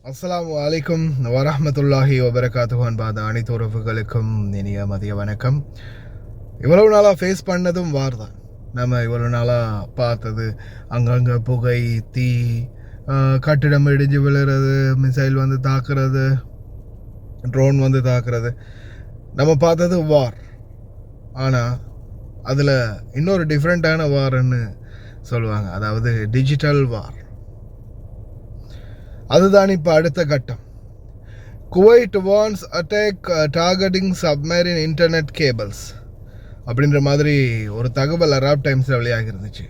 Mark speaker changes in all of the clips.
Speaker 1: அஸ்ஸலாமு அலைக்கும் வரஹ்மத்துல்லாஹி வபரகாத்துஹு அன்பான அனைத்து உறவுகளுக்கும் இனிய மதிய வணக்கம். இவ்வளவு நாளாக ஃபேஸ் பண்ணதும் வார் தான். நம்ம இவ்வளவு நாளாக பார்த்தது அங்கங்கே புகை, தீ, கட்டிடம் இடிஞ்சு விழுறது, மிசைல் வந்து தாக்குறது, ட்ரோன் வந்து தாக்குறது, நம்ம பார்த்தது வார். ஆனால் அதில் இன்னொரு டிஃப்ரெண்ட்டான வார்ன்னு சொல்லுவாங்க, அதாவது டிஜிட்டல் வார். அதுதான் இப்போ அடுத்த கட்டம். Kuwait warns attack targeting submarine internet cables அப்படின்ற மாதிரி ஒரு தகவல் அராப் டைம்ஸில் வெளியாக இருந்துச்சு.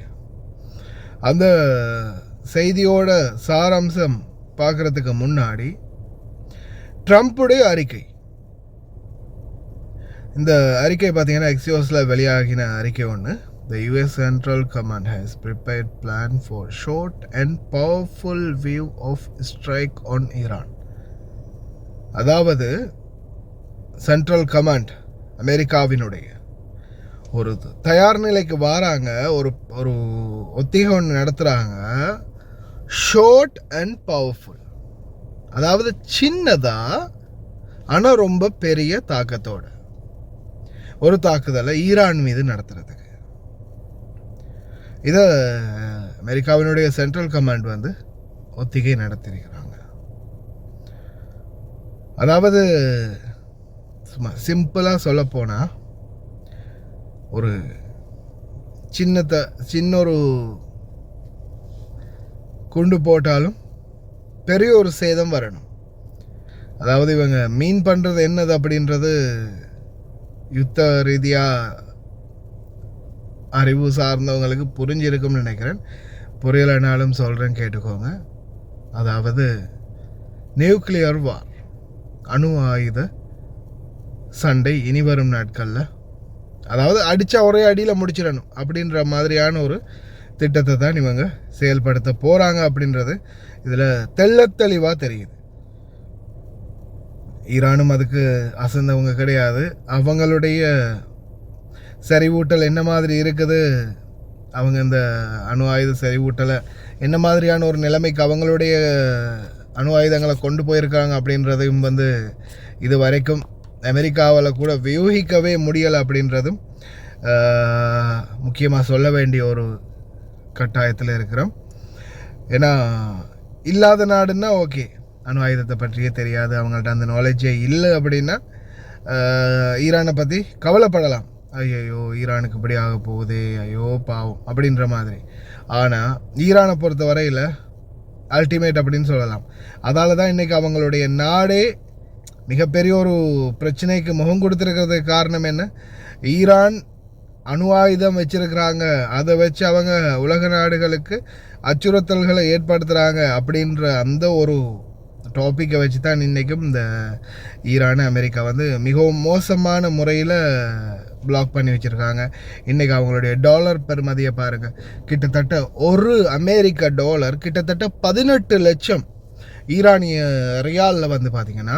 Speaker 1: அந்த செய்தியோட சாராம்சம் பார்க்குறதுக்கு முன்னாடி ட்ரம்ப்புடைய அறிக்கை. இந்த அறிக்கை பார்த்தீங்கன்னா எக்ஸியோஸில் வெளியாகின அறிக்கை ஒன்று. The US Central Command has prepared plan for short and powerful wave of strike on Iran. அதாவது சென்ட்ரல் கமாண்ட் அமெரிக்காவினுடைய ஒரு தயார் நிலைக்கு வராங்க, ஒரு ஒத்திகை ஒன்று நடத்துகிறாங்க. ஷார்ட் அண்ட் பவர்ஃபுல், அதாவது சின்னதாக ஆனால் ரொம்ப பெரிய தாக்கத்தோட ஒரு தாக்குதலை ஈரான் மீது நடத்துறதுக்கு. இதை அமெரிக்காவினுடைய சென்ட்ரல் கமாண்ட் வந்து ஒத்திகை நடத்திருக்கிறாங்க. அதாவது சும்மா சிம்பிளாக சொல்லப்போனால் ஒரு சின்ன ஒரு குண்டு போட்டாலும் பெரிய ஒரு சேதம் வரணும். அதாவது இவங்க மீன் பண்ணுறது என்னது அப்படின்றது யுத்த ரீதியாக அறிவு சார்ந்தவங்களுக்கு புரிஞ்சிருக்கும்னு நினைக்கிறேன். புரியலைனாலும் சொல்கிறேன், கேட்டுக்கோங்க. அதாவது நியூக்ளியர் வார், அணு ஆயுத சண்டை இனி வரும் நாட்களில், அதாவது அடித்தா ஒரே அடியில் முடிச்சிடணும் அப்படின்ற மாதிரியான ஒரு திட்டத்தை தான் இவங்க செயல்படுத்த போகிறாங்க அப்படின்றது இதில் தெளிவாக தெரியுது. ஈரானும் அதுக்கு அசந்தவங்க கிடையாது. அவங்களுடைய செறிவூட்டல் என்ன மாதிரி இருக்குது, அவங்க இந்த அணு ஆயுத செறிவூட்டலை என்ன மாதிரியான ஒரு நிலைமைக்கு அவங்களுடைய அணு ஆயுதங்களை கொண்டு போயிருக்காங்க அப்படின்றதையும் வந்து இது வரைக்கும் அமெரிக்காவில் கூட வியூகிக்கவே முடியலை அப்படின்றதும் முக்கியமாக சொல்ல வேண்டிய ஒரு கட்டாயத்தில் இருக்கிறோம். ஏன்னா இல்லாத நாடுன்னா ஓகே, அணு ஆயுதத்தை பற்றியே தெரியாது, அவங்கள்ட்ட அந்த நாலேஜே இல்லை அப்படின்னா ஈரானை பற்றி கவலைப்படலாம். ஐயோ ஈரானுக்கு இப்படி ஆக போகுதே, ஐயோ பாவம் அப்படின்ற மாதிரி. ஆனால் ஈரானை பொறுத்த வரையில் அல்டிமேட் அப்படின்னு சொல்லலாம். அதால் தான் இன்றைக்கி அவங்களுடைய நாடே மிகப்பெரிய ஒரு பிரச்சனைக்கு முகம் கொடுத்துருக்கிறதுக்கு காரணம் என்ன, ஈரான் அணு ஆயுதம் வச்சுருக்கிறாங்க, அதை வச்சு அவங்க உலக நாடுகளுக்கு அச்சுறுத்தல்களை ஏற்படுத்துகிறாங்க அப்படின்ற அந்த ஒரு டாப்பிக்கை வச்சு தான் இன்றைக்கும் இந்த ஈரான் அமெரிக்கா வந்து மிகவும் மோசமான முறையில் பிளாக் பண்ணி வச்சுருக்காங்க. இன்றைக்கி அவங்களுடைய டாலர் பெறுமதியை பாருங்கள், கிட்டத்தட்ட ஒரு அமெரிக்க டாலர் கிட்டத்தட்ட 18 லட்சம். ஈரானிய ரியாலில் வந்து பார்த்திங்கன்னா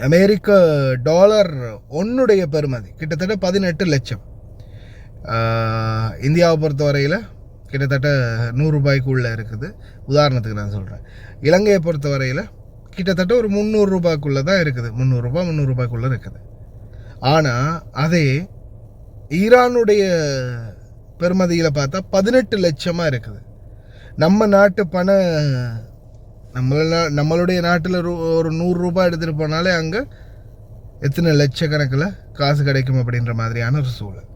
Speaker 1: அமெரிக்க டாலர் ஒன்றுடைய பெறுமதி கிட்டத்தட்ட 18 லட்சம். இந்தியாவை பொறுத்த வரையில் கிட்டத்தட்ட 100 ரூபாய்க்குள்ளே இருக்குது. உதாரணத்துக்கு நான் சொல்கிறேன். இலங்கையை பொறுத்த வரையில் கிட்டத்தட்ட ஒரு 300 ரூபாய்க்குள்ளே தான் இருக்குது. 300 ரூபாய்க்குள்ளே இருக்குது. ஆனால் அதே ஈரானுடைய பெறுமதியில் பார்த்தா 18 லட்சமாக இருக்குது. நம்ம நாட்டு நம்மளுடைய நாட்டில் ஒரு 100 ரூபாய் எடுத்துகிட்டு போனாலே அங்கே எத்தனை லட்சக்கணக்கில் காசு கிடைக்கும் அப்படின்ற மாதிரியான ஒரு சூழல்.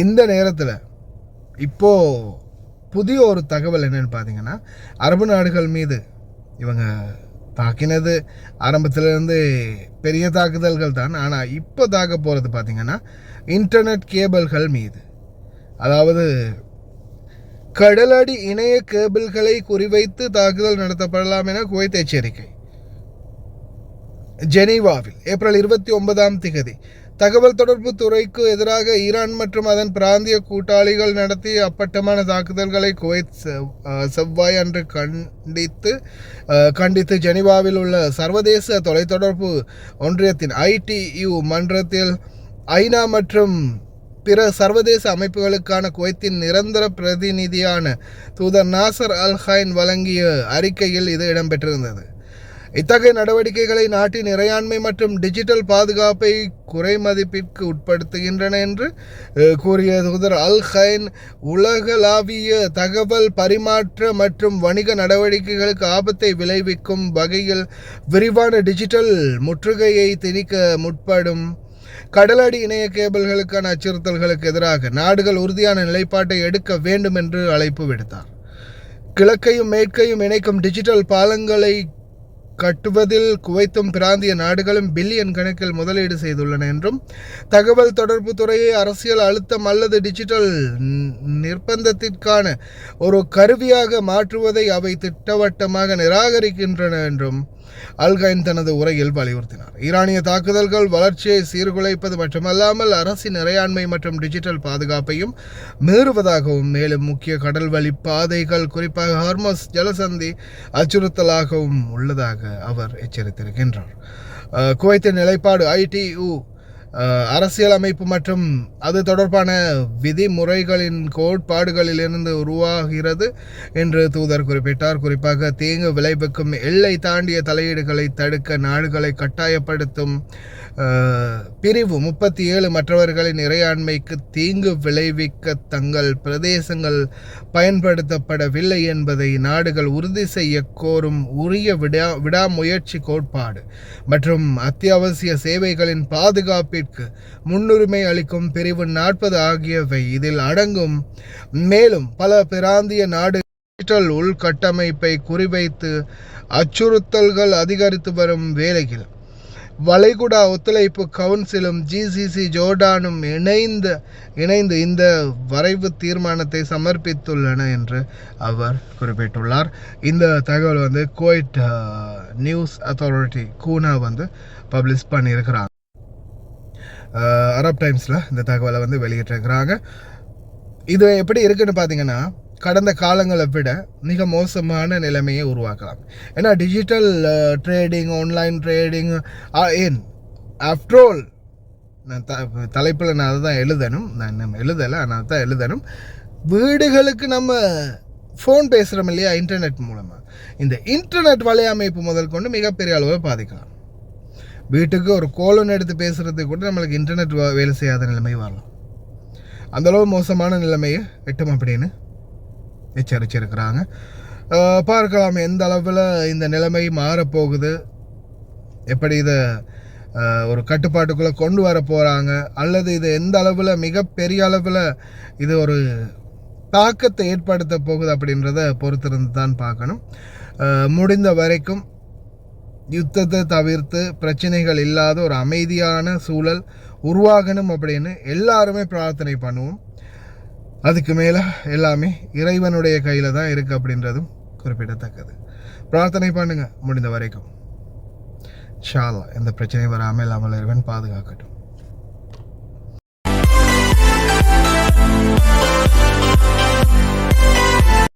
Speaker 1: இந்த நேரத்தில் இப்போது புதிய ஒரு தகவல் என்னென்னு பார்த்தீங்கன்னா, அரபு நாடுகள் மீது இவங்க தாக்கினது ஆரம்பத்திலேருந்து பெரிய தாக்குதல்கள் தான். ஆனால் இப்போ தாக்க போகிறது பார்த்திங்கன்னா இன்டர்நெட் கேபிள்கள் மீது, அதாவது கடலடி இணைய கேபிள்களை குறிவைத்து தாக்குதல் நடத்தப்படலாம் என குவைத் எச்சரிக்கை. ஜெனீவாவில் ஏப்ரல் 29 தகவல் தொடர்பு துறைக்கு எதிராக ஈரான் மற்றும் அதன் பிராந்திய கூட்டாளிகள் நடத்திய அப்பட்டமான தாக்குதல்களை குவைத் செவ்வாய் அன்று கண்டித்து ஜெனீவாவில் உள்ள சர்வதேச தொலைத்தொடர்பு ஒன்றியத்தின் ITU மன்றத்தில் ஐநா மற்றும் பிற சர்வதேச அமைப்புகளுக்கான குவைத்தின் நிரந்தர பிரதிநிதியான தூதர் நாசர் அல் ஹைன் வழங்கிய அறிக்கையில் இது இடம்பெற்றிருந்தது. இத்தகைய நடவடிக்கைகளை நாட்டின் இறையாண்மை மற்றும் டிஜிட்டல் பாதுகாப்பை குறைமதிப்பிற்கு உட்படுத்துகின்றன என்று கூறிய தூதர் அல் ஹைன் உலகளாவிய தகவல் பரிமாற்ற மற்றும் வணிக நடவடிக்கைகளுக்கு ஆபத்தை விளைவிக்கும் வகையில் விரிவான டிஜிட்டல் முற்றுகையை திணிக்க முற்படும் கடலடி இணைய கேபிள்களுக்கான அச்சுறுத்தல்களுக்கு எதிராக நாடுகள் உறுதியான நிலைப்பாட்டை எடுக்க வேண்டும் என்று அழைப்பு விடுத்தார். கிழக்கையும் மேற்கையும் இணைக்கும் டிஜிட்டல் பாலங்களை கட்டுவதில் குவைத்தும் பிராந்திய நாடுகளும் பில்லியன் கணக்கில் முதலீடு செய்துள்ளன என்றும் தகவல் தொடர்பு துறையை அரசியல் அழுத்தம் அல்லது டிஜிட்டல் நிர்பந்தத்திற்கான ஒரு கருவியாக மாற்றுவதை அவை திட்டவட்டமாக நிராகரிக்கின்றன என்றும் அல்கைன் தனது உரையில் வலியுறுத்தினார். ஈரானிய தாக்குதல்கள் வளர்ச்சியை சீர்குலைப்பது மட்டுமல்லாமல் அரசின் இறையாண்மை மற்றும் டிஜிட்டல் பாதுகாப்பையும் மீறுவதாகவும் மேலும் முக்கிய கடல்வழி பாதைகள் குறிப்பாக ஹார்மஸ் ஜலசந்தி அச்சுறுத்தலாகவும் உள்ளதாக அவர் எச்சரித்திருக்கின்றார். குவைத்தின் நிலைப்பாடு ITU அரசியல் அமைப்பு மற்றும் அது தொடர்பான விதிமுறைகளின் கோட்பாடுகளிலிருந்து உருவாகிறது என்று தூதர் குறிப்பிட்டார். குறிப்பாக தீங்கு விளைவிக்கும் எல்லை தாண்டிய தலையீடுகளை தடுக்க நாடுகளை கட்டாயப்படுத்தும் பிரிவு 37 மற்றவர்களின் இறையாண்மைக்கு தீங்கு விளைவிக்க தங்கள் பிரதேசங்கள் பயன்படுத்தப்படவில்லை என்பதை நாடுகள் உறுதி செய்ய கோரும் உரிய விடாமுயற்சி கோட்பாடு மற்றும் அத்தியாவசிய சேவைகளின் பாதுகாப்பிற்கு முன்னுரிமை அளிக்கும் பிரிவு 40 ஆகியவை இதில் அடங்கும். மேலும் பல பிராந்திய நாடு டிஜிட்டல் உள்கட்டமைப்பை குறிவைத்து அச்சுறுத்தல்கள் அதிகரித்து வரும் வேளையில் வளைகுடா ஒத்துழைப்பு கவுன்சிலும் GCC ஜோர்டானும் இணைந்து இந்த வரைவு தீர்மானத்தை சமர்ப்பித்துள்ளன என்று அவர் குறிப்பிட்டுள்ளார். இந்த தகவல் குவைட் நியூஸ் அத்தாரிட்டி கூனா பப்ளிஷ் பண்ணியிருக்கிறாங்க. அரப் டைம்ஸில் இந்த தகவலை வெளியிட்டிருக்கிறாங்க. இது எப்படி இருக்குன்னு பார்த்தீங்கன்னா கடந்த காலங்களை விட மிக மோசமான நிலைமையை உருவாக்கலாம். ஏன்னா டிஜிட்டல் ட்ரேடிங், ஆன்லைன் ட்ரேடிங் ஏன் ஆஃப்டர் நான் தலைப்பில் நான் அதை தான் எழுதணும், நான் எழுதலை ஆனால் தான் எழுதணும். வீடுகளுக்கு நம்ம ஃபோன் பேசுகிறோம் இல்லையா இன்டர்நெட் மூலமாக, இந்த இன்டர்நெட் வலையமைப்பு முதல் கொண்டு மிகப்பெரிய அளவில் பாதிக்கலாம். வீட்டுக்கு ஒரு கோலன் எடுத்து பேசுகிறதுக்கு கூட நம்மளுக்கு இன்டர்நெட் வேலை செய்யாத நிலைமை வரலாம். அந்தளவு மோசமான நிலைமையை எட்டும் அப்படின்னு எச்சரிச்சிருக்கிறாங்க. பார்க்கலாம் எந்த அளவில் இந்த நிலைமை மாறப்போகுது, எப்படி இதை ஒரு கட்டுப்பாட்டுக்குள்ளே கொண்டு வர போகிறாங்க, அல்லது இது எந்த அளவில் மிகப்பெரிய அளவில் இது ஒரு தாக்கத்தை ஏற்படுத்த போகுது அப்படின்றத பொறுத்திருந்து தான் பார்க்கணும். முடிந்த வரைக்கும் யுத்தத்தை தவிர்த்து பிரச்சனைகள் இல்லாத ஒரு அமைதியான சூழல் உருவாகணும் அப்படின்னு எல்லாருமே பிரார்த்தனை பண்ணுவோம். அதுக்கு மேலே எல்லாமே இறைவனுடைய கையில் தான் இருக்குது அப்படின்றதும் குறிப்பிடத்தக்கது. பிரார்த்தனை பண்ணுங்க முடிந்த வரைக்கும். இன்ஷா அல்லாஹ் எந்த பிரச்சனையும் வராமல் இல்லாமல் இறைவன் பாதுகாக்கட்டும்.